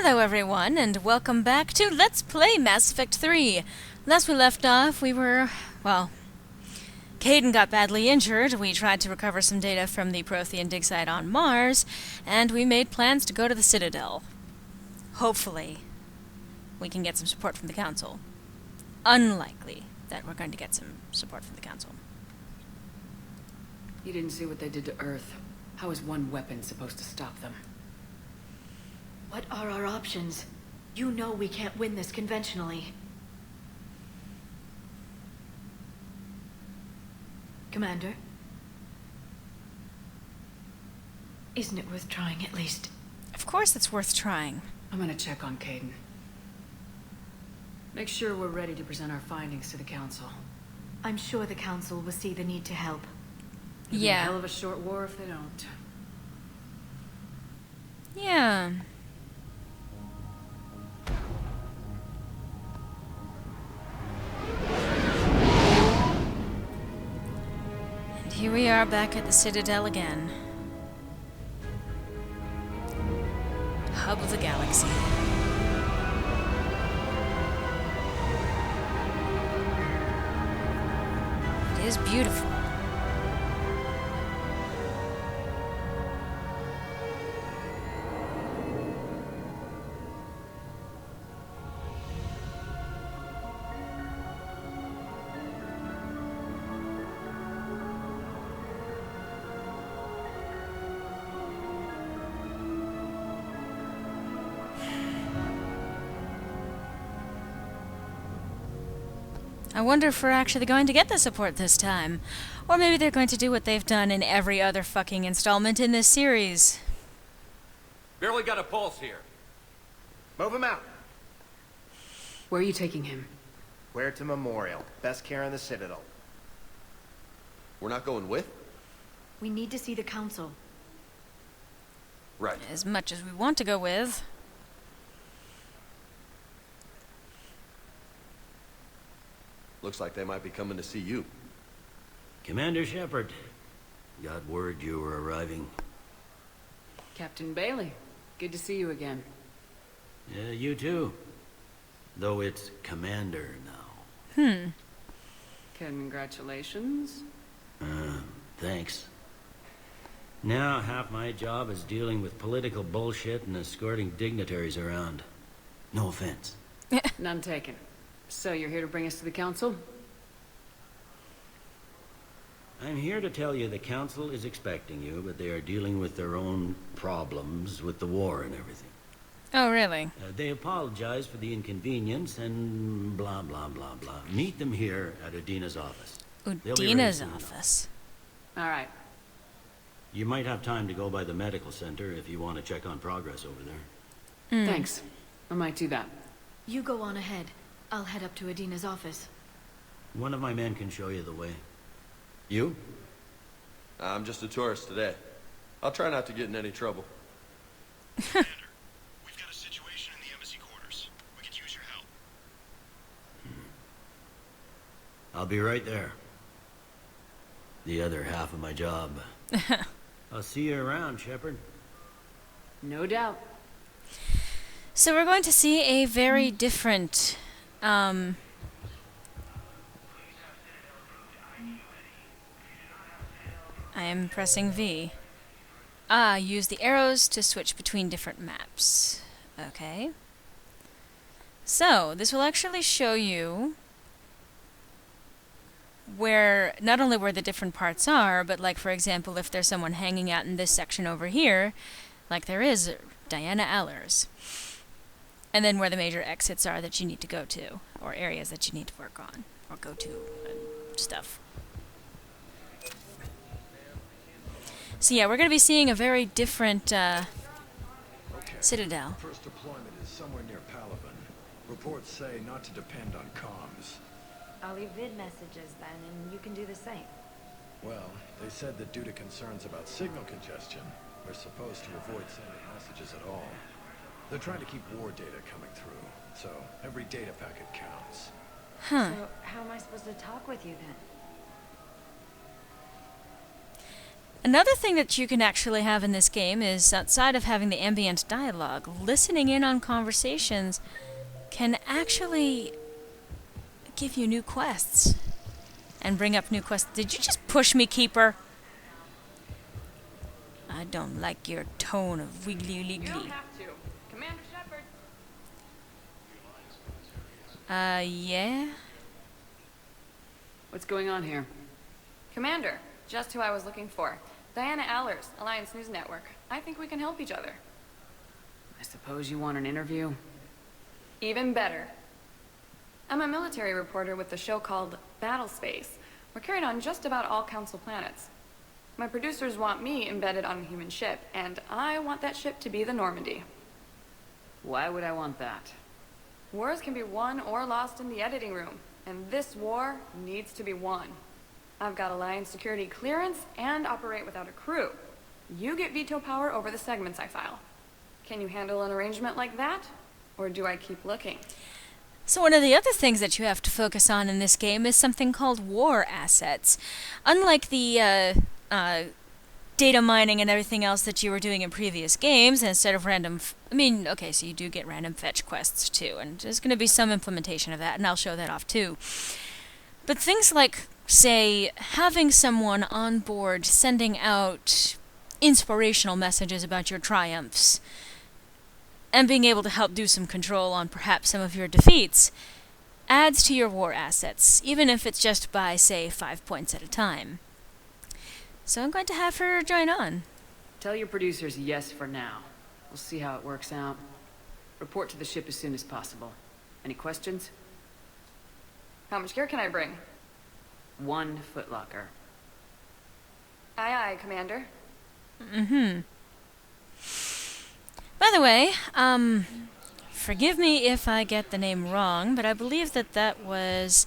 Hello everyone, and welcome back to Let's Play Mass Effect 3. Last we left off, well, Kaidan got badly injured, we tried to recover some data from the Prothean dig site on Mars, and we made plans to go to the Citadel. Hopefully, we can get some support from the Council. Unlikely that we're going to get some support from the Council. You didn't see what they did to Earth. How is one weapon supposed to stop them? What are our options? You know we can't win this conventionally. Commander? Isn't it worth trying at least? Of course it's worth trying. I'm gonna check on Kaidan. Make sure we're ready to present our findings to the Council. I'm sure the Council will see the need to help. It'll be a hell of a short war if they don't. Yeah. And here we are back at the Citadel again. Hub of the galaxy. It is beautiful. I wonder if we're actually going to get the support this time. Or maybe they're going to do what they've done in every other fucking installment in this series. Barely got a pulse here. Move him out. Where are you taking him? Where to Memorial. Best care in the Citadel. We're not going with? We need to see the Council. Right. As much as we want to go with. Looks like they might be coming to see you. Commander Shepard, got word you were arriving. Captain Bailey. Good to see you again. Yeah, you too. Though it's Commander now. Congratulations. Thanks. Now half my job is dealing with political bullshit and escorting dignitaries around. No offense. None taken. So you're here to bring us to the Council? I'm here to tell you the Council is expecting you, but they are dealing with their own problems with the war and everything. Oh, really? They apologize for the inconvenience and blah, blah, blah, blah. Meet them here at Udina's office. Udina's office. All right. You might have time to go by the medical center if you want to check on progress over there. Thanks. I might do that. You go on ahead. I'll head up to Udina's office. One of my men can show you the way. You? I'm just a tourist today. I'll try not to get in any trouble. Commander, we've got a situation in the embassy quarters. We could use your help. I'll be right there. The other half of my job. I'll see you around, Shepard. No doubt. So we're going to see a very different, I am pressing V. Use the arrows to switch between different maps. Okay. So, this will actually show you where, not only where the different parts are, but like, for example, if there's someone hanging out in this section over here, like there is Diana Allers. And then where the major exits are that you need to go to, or areas that you need to work on, or go to, and stuff. So yeah, we're going to be seeing a very different Citadel. First deployment is somewhere near Palaven. Reports say not to depend on comms. I'll leave vid messages then, and you can do the same. Well, they said that due to concerns about signal congestion, we're supposed to avoid sending messages at all. They're trying to keep war data coming through, so every data packet counts. Huh. So how am I supposed to talk with you then? Another thing that you can actually have in this game is, outside of having the ambient dialogue, listening in on conversations can actually give you new quests and bring up new quests. Did you just push me, Keeper? I don't like your tone of wiggly You wiggly. don't have to. Commander Shepard. Yeah? What's going on here? Commander, just who I was looking for. Diana Allers, Alliance News Network. I think we can help each other. I suppose you want an interview? Even better. I'm a military reporter with the show called Battle Space. We're carried on just about all Council planets. My producers want me embedded on a human ship, and I want that ship to be the Normandy. Why would I want that? Wars can be won or lost in the editing room, and this war needs to be won. I've got Alliance security clearance and operate without a crew. You get veto power over the segments I file. Can you handle an arrangement like that? Or do I keep looking? So one of the other things that you have to focus on in this game is something called war assets. Unlike the data mining and everything else that you were doing in previous games, instead of random... okay, so you do get random fetch quests too, and there's going to be some implementation of that, and I'll show that off too. But things like, say, having someone on board sending out inspirational messages about your triumphs, and being able to help do some control on perhaps some of your defeats, adds to your war assets, even if it's just by, say, 5 points at a time. So I'm going to have her join on. Tell your producers yes for now. We'll see how it works out. Report to the ship as soon as possible. Any questions? How much gear can I bring? 1 footlocker. Aye, aye, Commander. By the way, forgive me if I get the name wrong, but I believe that was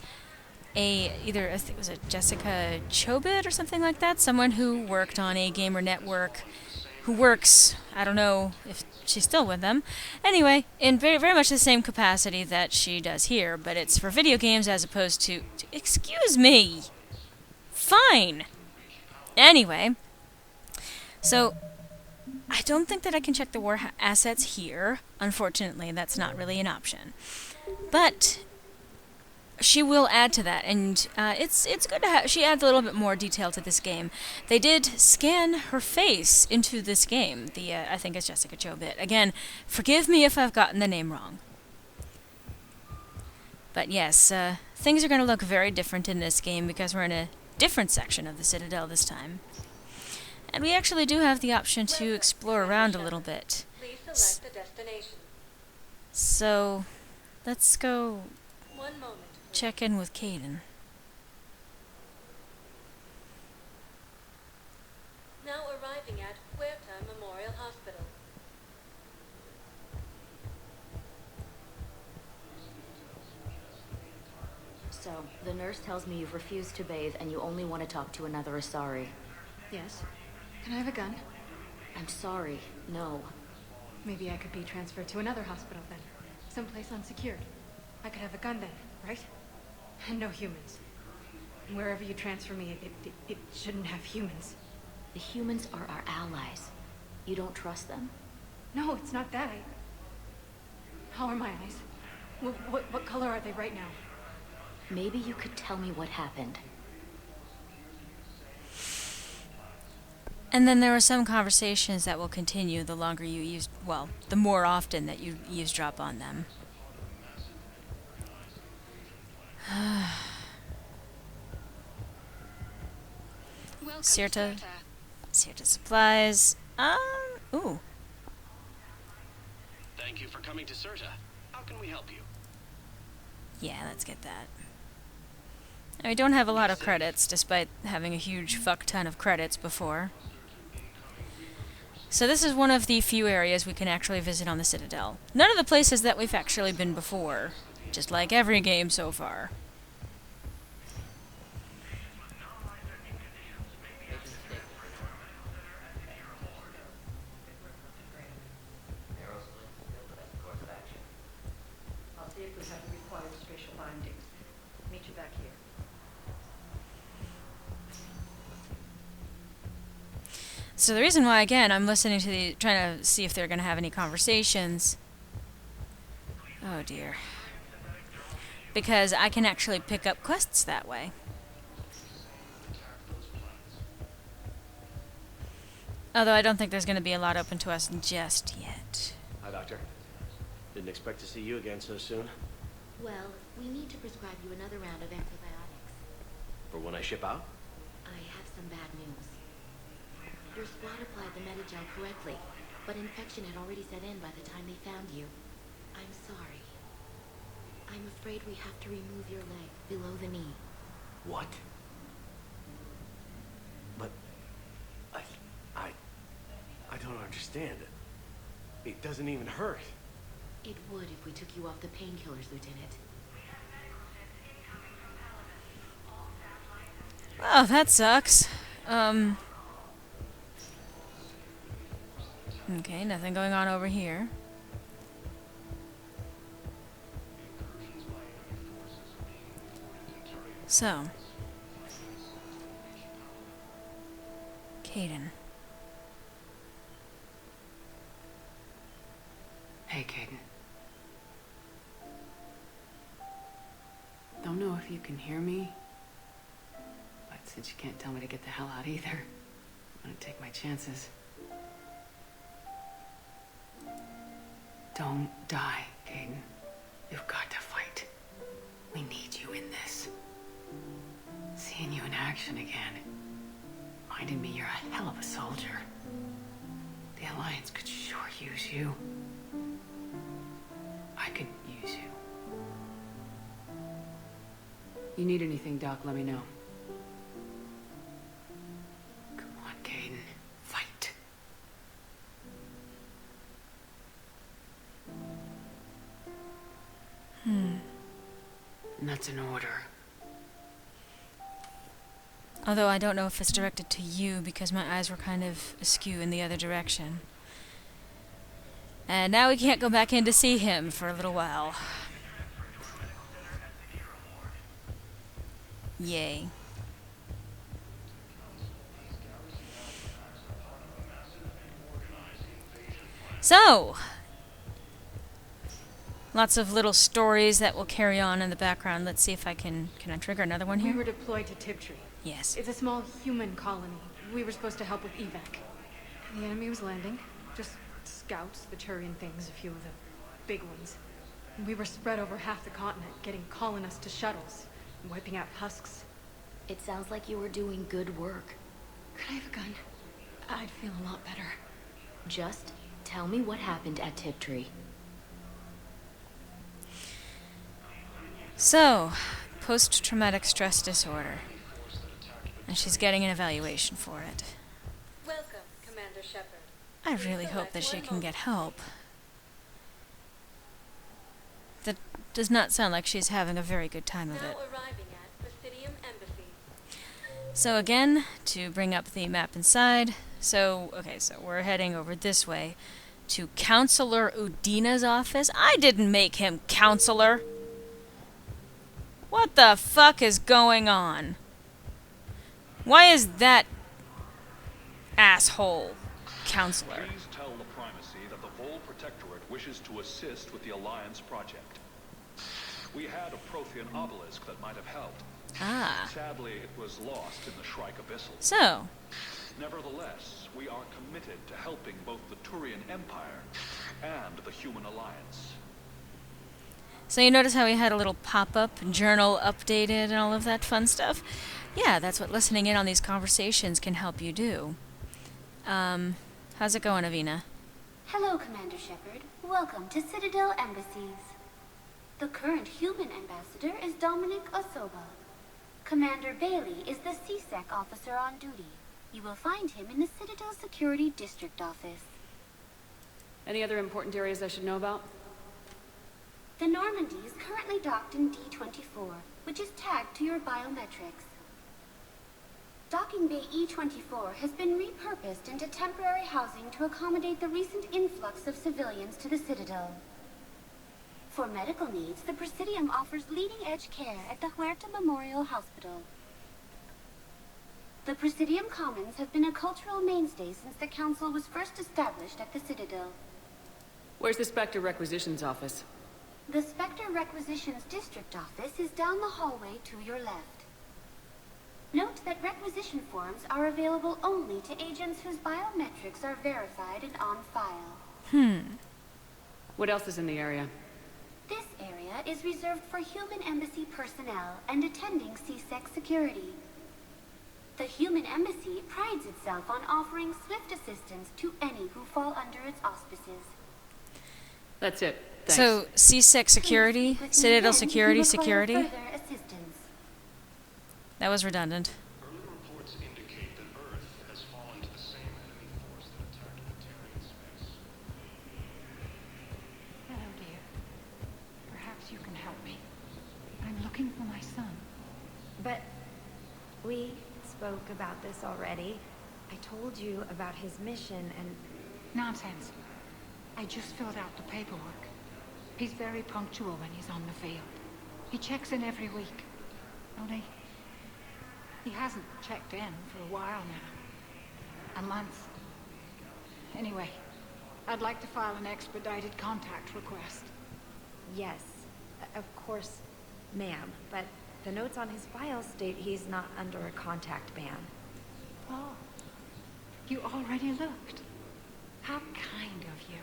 I think it was a Jessica Chobit or something like that, someone who worked on a gamer network, who works, I don't know if she's still with them, anyway, in very, very much the same capacity that she does here, but it's for video games as opposed to excuse me! Fine! Anyway, so I don't think that I can check the war assets here. Unfortunately, that's not really an option. But she will add to that, and it's good to have. She adds a little bit more detail to this game. They did scan her face into this game. I think it's Jessica Chobit. Again, forgive me if I've gotten the name wrong. But yes, things are going to look very different in this game because we're in a different section of the Citadel this time. And we actually do have the option to explore around a little bit. Please select a destination. So, let's go 1 moment. check in with Caden. Now arriving at Huerta Memorial Hospital. So, the nurse tells me you've refused to bathe and you only want to talk to another Asari. Yes. Can I have a gun? I'm sorry, no. Maybe I could be transferred to another hospital then. Someplace unsecured. I could have a gun then, right? And no humans. And wherever you transfer me, it shouldn't have humans. The humans are our allies. You don't trust them? No, it's not that. How are my eyes? What color are they right now? Maybe you could tell me what happened. And then there are some conversations that will continue the longer you use, well, the more often that you eavesdrop on them. Sirta supplies. Ooh. Thank you for coming to Sirta. How can we help you? Yeah, let's get that. I don't have a lot of credits, despite having a huge fuck ton of credits before. So this is one of the few areas we can actually visit on the Citadel. None of the places that we've actually been before, just like every game so far. I'll see if we have the required spatial bindings. Meet you back here. So the reason why, again, I'm listening to the... trying to see if they're going to have any conversations. Oh, dear. Because I can actually pick up quests that way. Although I don't think there's going to be a lot open to us just yet. Hi, Doctor. Didn't expect to see you again so soon. Well, we need to prescribe you another round of antibiotics. For when I ship out? I have some bad news. Your squad applied the Medigel correctly, but infection had already set in by the time they found you. I'm sorry. I'm afraid we have to remove your leg below the knee. What? But... I don't understand. It doesn't even hurt. It would if we took you off the painkillers, Lieutenant. Oh, that sucks. Okay, nothing going on over here. So. Kaidan. Hey, Kaidan. Don't know if you can hear me, but since you can't tell me to get the hell out either, I'm gonna take my chances. Don't die, Kaidan. You've got to fight. We need you in this. Seeing you in action again reminded me you're a hell of a soldier. The Alliance could sure use you. I could use you. You need anything, Doc, let me know. Come on, Kaidan. Fight. And that's an order. Although I don't know if it's directed to you because my eyes were kind of askew in the other direction. And now we can't go back in to see him for a little while. Yay. So, lots of little stories that will carry on in the background. Let's see if I can I trigger another one here? We were deployed to Tiptree. Yes. It's a small human colony. We were supposed to help with evac. The enemy was landing. Just scouts, the Turian things, a few of the big ones. And we were spread over half the continent, getting colonists to shuttles, and wiping out husks. It sounds like you were doing good work. Could I have a gun? I'd feel a lot better. Just tell me what happened at Tiptree. So, post-traumatic stress disorder. And she's getting an evaluation for it. Welcome, Commander Shepard. I really hope that she can get help. That does not sound like she's having a very good time of it. Now arriving at Presidium Embassy. So again, to bring up the map inside, so we're heading over this way to Counselor Udina's office. I didn't make him counselor. What the fuck is going on? Why is that asshole counselor? Please tell the Primacy that the Vol Protectorate wishes to assist with the Alliance project. We had a Prothean obelisk that might have helped. Ah. Sadly, it was lost in the Shrike Abyssal. So. Nevertheless, we are committed to helping both the Turian Empire and the Human Alliance. So you notice how we had a little pop-up, journal updated, and all of that fun stuff? Yeah, that's what listening in on these conversations can help you do. How's it going, Avina? Hello, Commander Shepard. Welcome to Citadel Embassies. The current human ambassador is Dominic Osoba. Commander Bailey is the CSEC officer on duty. You will find him in the Citadel Security District Office. Any other important areas I should know about? The Normandy is currently docked in D-24, which is tagged to your biometrics. Docking Bay E-24 has been repurposed into temporary housing to accommodate the recent influx of civilians to the Citadel. For medical needs, the Presidium offers leading-edge care at the Huerta Memorial Hospital. The Presidium Commons have been a cultural mainstay since the Council was first established at the Citadel. Where's the Spectre Requisitions office? The Spectre Requisitions District Office is down the hallway to your left. Note that requisition forms are available only to agents whose biometrics are verified and on file. What else is in the area? This area is reserved for human embassy personnel and attending CSEC security. The human embassy prides itself on offering swift assistance to any who fall under its auspices. That's it. Thanks. So, CSEC security? Citadel security? Security? Further assistance. That was redundant. Early reports indicate that Earth has fallen to the same enemy force that attacked the Terran space. Hello, dear. Perhaps you can help me. I'm looking for my son. But we spoke about this already. I told you about his mission and... Nonsense. I just filled out the paperwork. He's very punctual when he's on the field. He checks in every week. Only, he hasn't checked in for a while now. A month. Anyway, I'd like to file an expedited contact request. Yes, of course, ma'am. But the notes on his file state he's not under a contact ban. Oh, you already looked. How kind of you.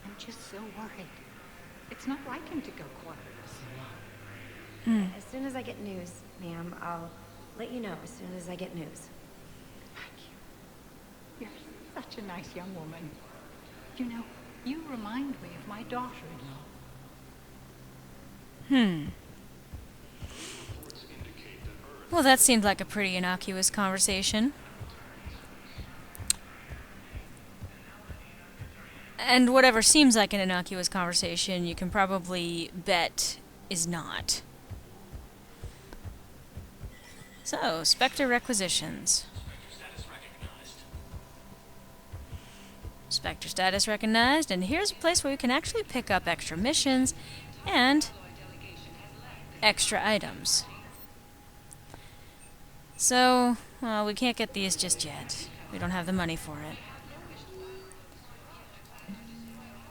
I'm just so worried. It's not like him to go quiet for so long. As soon as I get news, ma'am, I'll let you know as soon as I get news. Thank you. You're such a nice young woman. You know, you remind me of my daughter-in-law. Well, that seemed like a pretty innocuous conversation. And whatever seems like an innocuous conversation, you can probably bet is not. So, Spectre Requisitions. Spectre status recognized, and here's a place where you can actually pick up extra missions and extra items. So, well, we can't get these just yet. We don't have the money for it.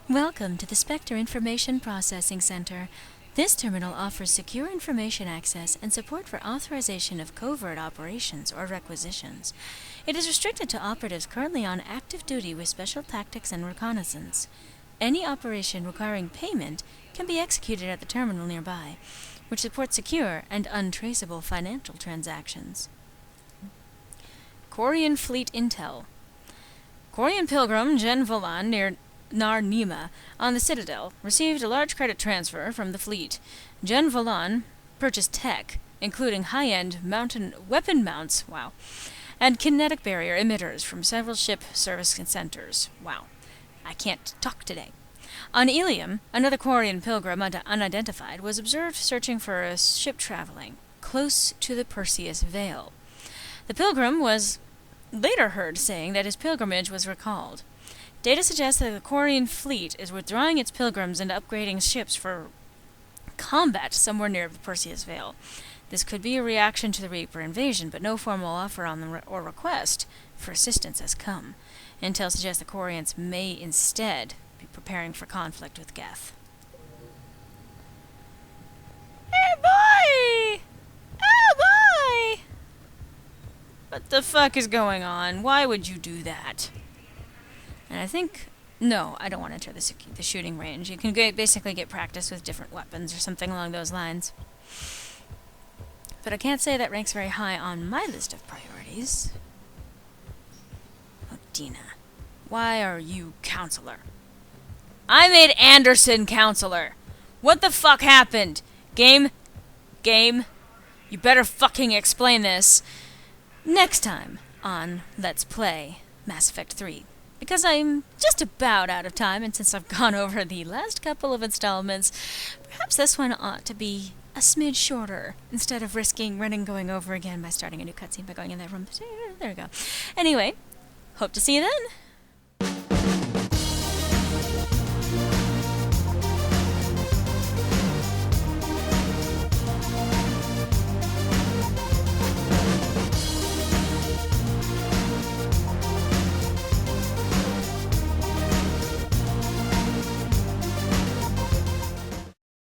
Welcome to the Spectre Information Processing Center. This terminal offers secure information access and support for authorization of covert operations or requisitions. It is restricted to operatives currently on active duty with special tactics and reconnaissance. Any operation requiring payment can be executed at the terminal nearby, which supports secure and untraceable financial transactions. Quarian Fleet Intel. Quarian Pilgrim Jen Volan near Nar Nima on the Citadel received a large credit transfer from the fleet. Jen Volan purchased tech, including high-end mountain weapon mounts, and kinetic barrier emitters from several ship service centers. Wow, I can't talk today. On Ilium, another Quarian pilgrim unidentified was observed searching for a ship traveling close to the Perseus Veil. The pilgrim was later heard saying that his pilgrimage was recalled. Data suggests that the Quarian fleet is withdrawing its pilgrims and upgrading ships for combat somewhere near the Perseus Veil. This could be a reaction to the Reaper invasion, but no formal offer or request for assistance has come. Intel suggests the Quarians may instead be preparing for conflict with Geth. Hey, boy! Oh, boy! What the fuck is going on? Why would you do that? And I think... No, I don't want to enter the shooting range. You can basically get practice with different weapons or something along those lines. But I can't say that ranks very high on my list of priorities. Oh, Dina. Why are you counselor? I made Anderson counselor! What the fuck happened? Game? You better fucking explain this. Next time on Let's Play Mass Effect 3. Because I'm just about out of time, and since I've gone over the last couple of installments, perhaps this one ought to be a smidge shorter, instead of risking going over again by starting a new cutscene by going in that room. There we go. Anyway, hope to see you then.